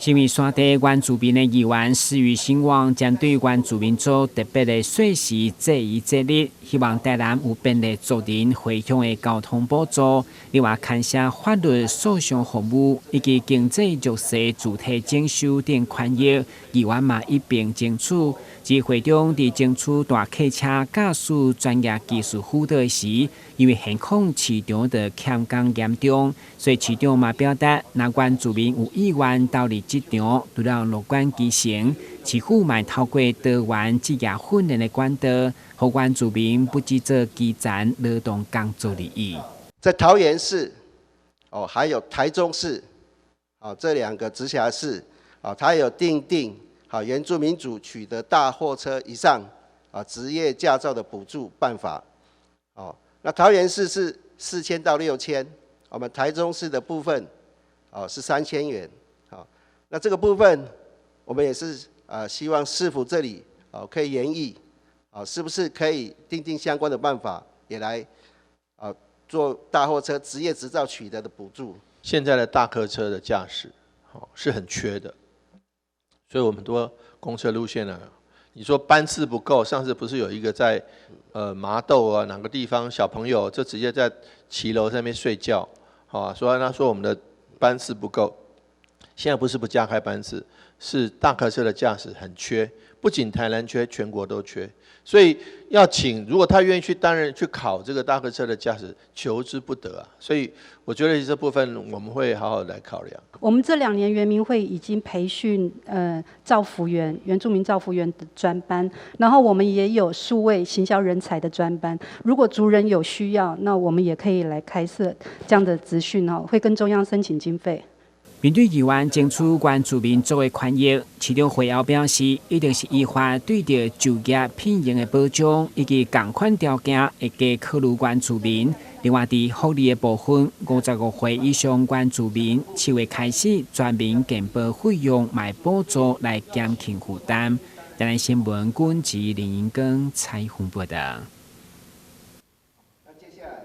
新义山地原住民的议员施予兴旺，将对原住民族特别的税时节仪节日，希望台南有便利族人回乡的交通补助，另外牵涉法律诉讼服务以及经济弱势主体征收等权益，议员嘛一并争取。在会中伫争取大客车驾驶专业技术辅导时，因为现况市场的欠工严重，所以市长嘛表达，若原住民有意愿投入职场，除了乐观其成，市府嘛透过多元职业训练的管道，让原住民不只做基层劳动工作而已。在桃园市，还有台中市，这2个直辖市，它有订定原住民族取得大货车以上职业驾照的补助办法。那桃园市是4000到6000，我们台中市的部分是3000元。那这个部分我们也是希望市府这里可以研议是不是可以订定相关的办法，也来做大货车职业执照取得的补助。现在的大客车的驾驶是很缺的，所以我们很多公车路线呢，你说班次不够，上次不是有一个在麻豆啊哪个地方小朋友就直接在骑楼上面睡觉，所以他说我们的班次不够。现在不是不加开班次，是大客车的驾驶很缺，不仅台南缺，全国都缺。所以要请，如果他愿意去担任去考这个大客车的驾驶，求之不得啊。所以我觉得这部分我们会好好来考量。我们这2年原民会已经培训照服员、原住民照服员的专班，然后我们也有数位行销人才的专班。如果族人有需要，那我们也可以来开设这样的资讯会跟中央申请经费。面对议员争取原住民族的权益，市长会后表示，一定是依法对着就业聘用的保障以及同款条件，会加考虑原住民。另外，伫福利的部分，55岁以上原住民7月开始全民健保费用买补助来减轻负担。台南新闻管制林英光采访报道。